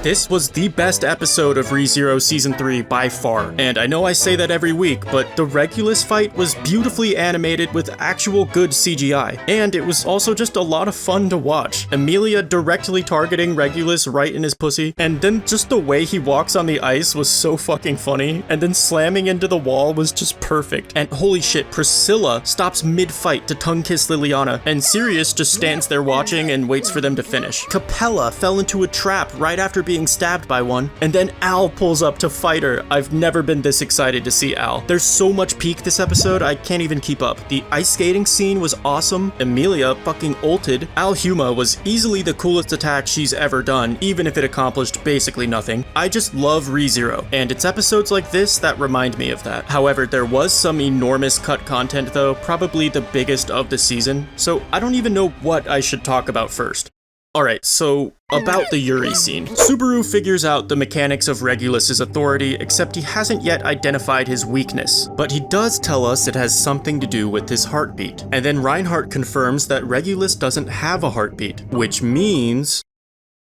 This was the best episode of ReZero Season 3 by far, and I know I say that every week, but the Regulus fight was beautifully animated with actual good CGI, and it was also just a lot of fun to watch. Emilia directly targeting Regulus right in his pussy, and then just the way he walks on the ice was so fucking funny, and then slamming into the wall was just perfect. And holy shit, Priscilla stops mid-fight to tongue kiss Liliana, and Sirius just stands there watching and waits for them to finish. Capella fell into a trap right after being stabbed by one, and then Al pulls up to fight her. I've never been this excited to see Al. There's so much peak this episode, I can't even keep up. The ice skating scene was awesome, Emilia fucking ulted, Al Huma was easily the coolest attack she's ever done, even if it accomplished basically nothing. I just love ReZero, and it's episodes like this that remind me of that. However, there was some enormous cut content though, probably the biggest of the season, so I don't even know what I should talk about first. Alright, so about the Yuri scene. Subaru figures out the mechanics of Regulus's authority, except he hasn't yet identified his weakness. But he does tell us it has something to do with his heartbeat. And then Reinhard confirms that Regulus doesn't have a heartbeat, which means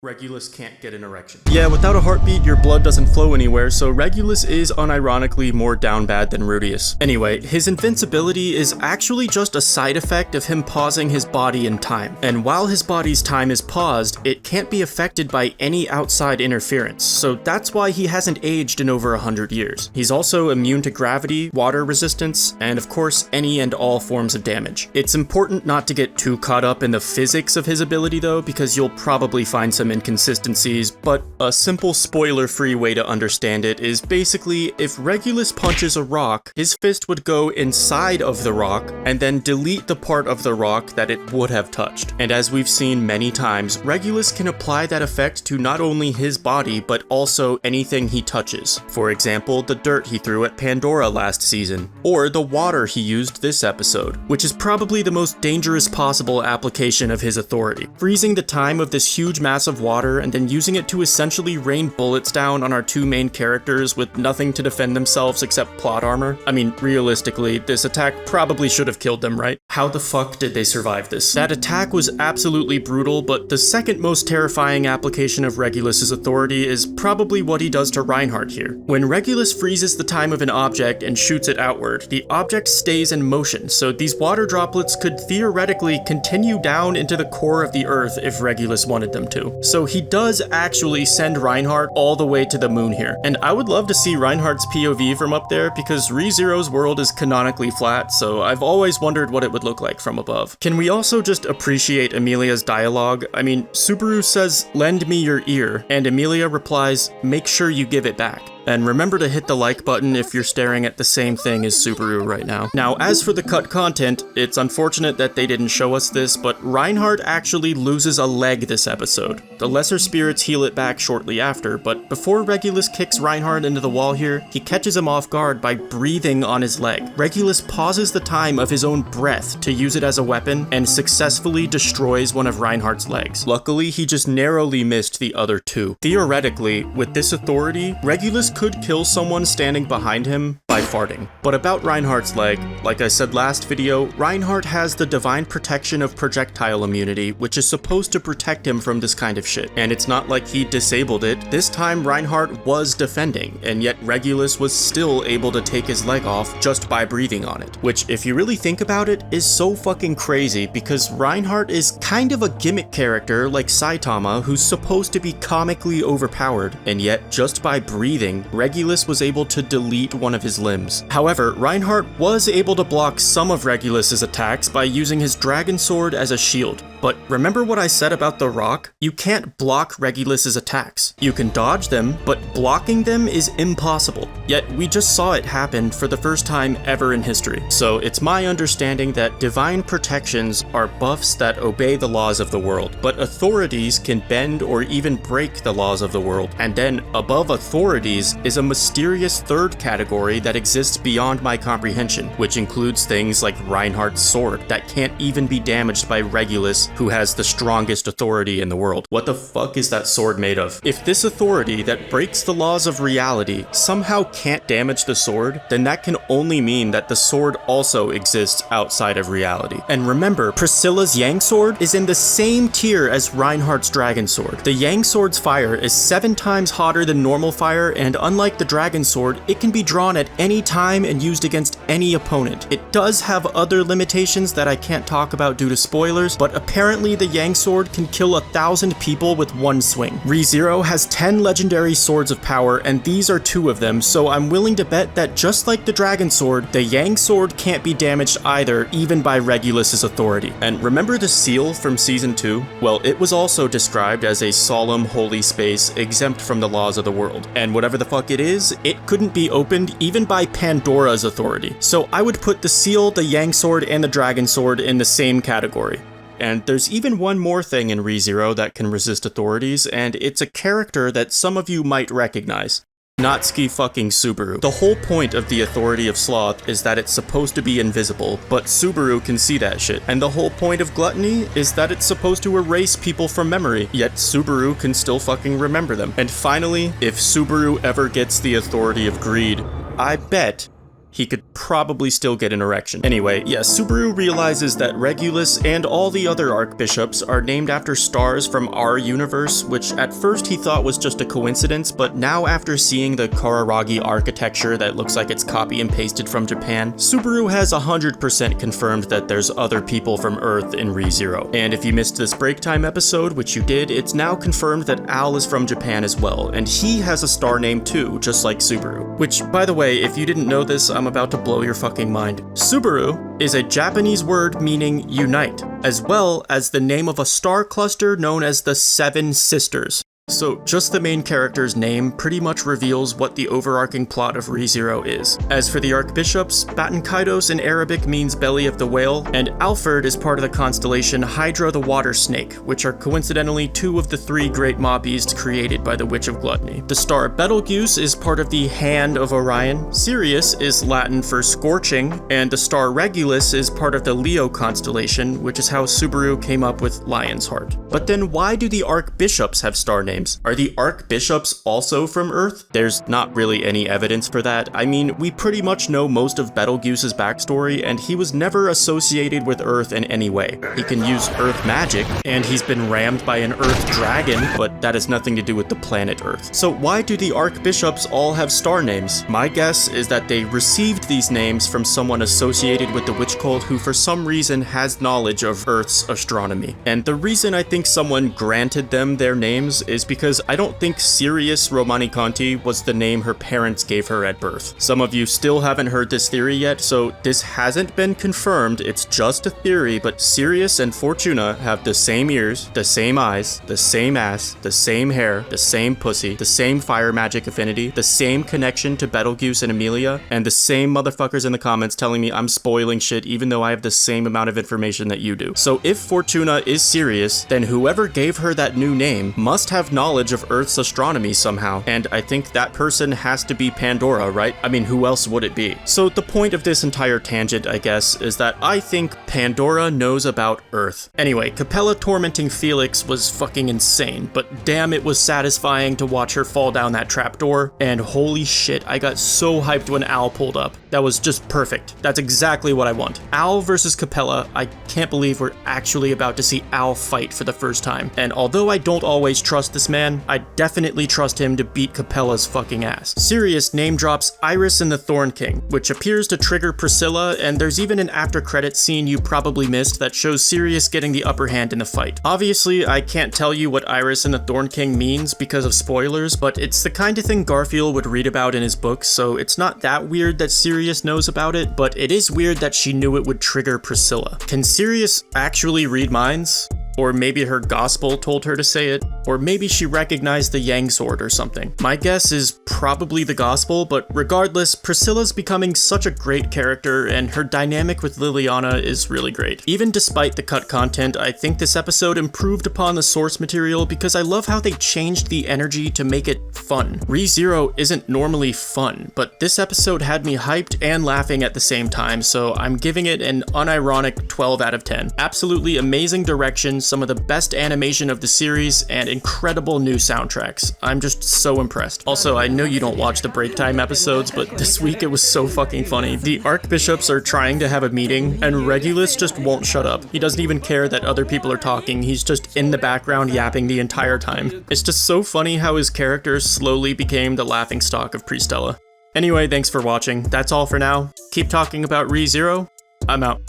Regulus can't get an erection. Yeah, without a heartbeat, your blood doesn't flow anywhere, so Regulus is unironically more down bad than Rudius. Anyway, his invincibility is actually just a side effect of him pausing his body in time. And while his body's time is paused, it can't be affected by any outside interference, so that's why he hasn't aged in over 100 years. He's also immune to gravity, water resistance, and of course, any and all forms of damage. It's important not to get too caught up in the physics of his ability though, because you'll probably find some inconsistencies, but a simple spoiler-free way to understand it is basically if Regulus punches a rock, his fist would go inside of the rock and then delete the part of the rock that it would have touched. And as we've seen many times, Regulus can apply that effect to not only his body, but also anything he touches. For example, the dirt he threw at Pandora last season, or the water he used this episode, which is probably the most dangerous possible application of his authority. Freezing the time of this huge mass of water and then using it to essentially rain bullets down on our two main characters with nothing to defend themselves except plot armor. I mean, realistically, this attack probably should have killed them, right? How the fuck did they survive this? That attack was absolutely brutal, but the second most terrifying application of Regulus's authority is probably what he does to Reinhard here. When Regulus freezes the time of an object and shoots it outward, the object stays in motion, so these water droplets could theoretically continue down into the core of the earth if Regulus wanted them to. So he does actually send Reinhard all the way to the moon here. And I would love to see Reinhard's POV from up there because ReZero's world is canonically flat, so I've always wondered what it would look like from above. Can we also just appreciate Emilia's dialogue? I mean, Subaru says, "Lend me your ear," and Emilia replies, "Make sure you give it back." And remember to hit the like button if you're staring at the same thing as Subaru right now. Now, as for the cut content, it's unfortunate that they didn't show us this, but Reinhard actually loses a leg this episode. The lesser spirits heal it back shortly after, but before Regulus kicks Reinhard into the wall here, he catches him off guard by breathing on his leg. Regulus pauses the time of his own breath to use it as a weapon and successfully destroys one of Reinhard's legs. Luckily, he just narrowly missed the other two. Theoretically, with this authority, Regulus could kill someone standing behind him by farting. But about Reinhard's leg, like I said last video, Reinhard has the divine protection of projectile immunity, which is supposed to protect him from this kind of shit. And it's not like he disabled it. This time Reinhard was defending, and yet Regulus was still able to take his leg off just by breathing on it. Which, if you really think about it, is so fucking crazy because Reinhard is kind of a gimmick character like Saitama who's supposed to be comically overpowered, and yet just by breathing, Regulus was able to delete one of his limbs. However, Reinhard was able to block some of Regulus's attacks by using his dragon sword as a shield. But remember what I said about the rock? You can't block Regulus's attacks. You can dodge them, but blocking them is impossible. Yet we just saw it happen for the first time ever in history. So it's my understanding that divine protections are buffs that obey the laws of the world, but authorities can bend or even break the laws of the world. And then above authorities is a mysterious third category that exists beyond my comprehension, which includes things like Reinhard's sword that can't even be damaged by Regulus Regulus, who has the strongest authority in the world. What the fuck is that sword made of? If this authority that breaks the laws of reality somehow can't damage the sword, then that can only mean that the sword also exists outside of reality. And remember, Priscilla's Yang sword is in the same tier as Reinhard's dragon sword. The Yang sword's fire is 7 times hotter than normal fire, and unlike the dragon sword, it can be drawn at any time and used against any opponent. It does have other limitations that I can't talk about due to spoilers, but apparently the Yang sword can kill 1,000 people with one swing. ReZero has 10 legendary swords of power, and these are 2 of them, so I'm willing to bet that just like the dragon sword, the Yang sword can't be damaged either, even by Regulus's authority. And remember the seal from season 2? Well, it was also described as a solemn holy space exempt from the laws of the world. And whatever the fuck it is, it couldn't be opened even by Pandora's authority. So I would put the seal, the Yang sword, and the dragon sword in the same category. And there's even one more thing in ReZero that can resist authorities, and it's a character that some of you might recognize. Natsuki fucking Subaru. The whole point of the authority of sloth is that it's supposed to be invisible, but Subaru can see that shit. And the whole point of gluttony is that it's supposed to erase people from memory, yet Subaru can still fucking remember them. And finally, if Subaru ever gets the authority of greed, I bet he could probably still get an erection. Anyway, yeah, Subaru realizes that Regulus and all the other archbishops are named after stars from our universe, which at first he thought was just a coincidence, but now after seeing the Kararagi architecture that looks like it's copy and pasted from Japan, Subaru has 100% confirmed that there's other people from Earth in ReZero. And if you missed this break time episode, which you did, it's now confirmed that Al is from Japan as well, and he has a star name too, just like Subaru. Which, by the way, if you didn't know this, I'm about to blow your fucking mind. Subaru is a Japanese word meaning unite, as well as the name of a star cluster known as the Seven Sisters. So just the main character's name pretty much reveals what the overarching plot of ReZero is. As for the archbishops, Batankaidos in Arabic means belly of the whale, and Alfred is part of the constellation Hydra the water snake, which are coincidentally 2 of the 3 great mob beasts created by the Witch of Gluttony. The star Betelgeuse is part of the Hand of Orion, Sirius is Latin for scorching, and the star Regulus is part of the Leo constellation, which is how Subaru came up with Lion's Heart. But then why do the archbishops have star names? Are the archbishops also from Earth? There's not really any evidence for that. I mean, we pretty much know most of Betelgeuse's backstory, and he was never associated with Earth in any way. He can use Earth magic, and he's been rammed by an Earth dragon, but that has nothing to do with the planet Earth. So why do the archbishops all have star names? My guess is that they received these names from someone associated with the witch cult who for some reason has knowledge of Earth's astronomy. And the reason I think someone granted them their names is because I don't think Sirius Romaniconti was the name her parents gave her at birth. Some of you still haven't heard this theory yet, so this hasn't been confirmed, it's just a theory, but Sirius and Fortuna have the same ears, the same eyes, the same ass, the same hair, the same pussy, the same fire magic affinity, the same connection to Betelgeuse and Emilia, and the same motherfuckers in the comments telling me I'm spoiling shit even though I have the same amount of information that you do. So if Fortuna is Sirius, then whoever gave her that new name must have knowledge of Earth's astronomy somehow, and I think that person has to be Pandora, right? I mean, who else would it be? So the point of this entire tangent, I guess, is that I think Pandora knows about Earth. Anyway, Capella tormenting Felix was fucking insane, but damn, it was satisfying to watch her fall down that trapdoor, and holy shit, I got so hyped when Al pulled up. That was just perfect. That's exactly what I want. Al versus Capella, I can't believe we're actually about to see Al fight for the first time, and although I don't always trust this man, I definitely trust him to beat Capella's fucking ass. Sirius name drops Iris and the Thorn King, which appears to trigger Priscilla, and there's even an after credits scene you probably missed that shows Sirius getting the upper hand in the fight. Obviously, I can't tell you what Iris and the Thorn King means because of spoilers, but it's the kind of thing Garfield would read about in his books, so it's not that weird that Sirius knows about it, but it is weird that she knew it would trigger Priscilla. Can Sirius actually read minds? Or maybe her gospel told her to say it? Or maybe she recognized the Yang sword or something. My guess is probably the gospel, but regardless, Priscilla's becoming such a great character, and her dynamic with Liliana is really great. Even despite the cut content, I think this episode improved upon the source material because I love how they changed the energy to make it fun. ReZero isn't normally fun, but this episode had me hyped and laughing at the same time, so I'm giving it an unironic 12 out of 10. Absolutely amazing direction, some of the best animation of the series, and incredible new soundtracks. I'm just so impressed. Also, I know you don't watch the break time episodes, but this week it was so fucking funny. The archbishops are trying to have a meeting, and Regulus just won't shut up. He doesn't even care that other people are talking, he's just in the background yapping the entire time. It's just so funny how his character slowly became the laughingstock of Priscilla. Anyway, thanks for watching. That's all for now. Keep talking about ReZero. I'm out.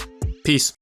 Peace.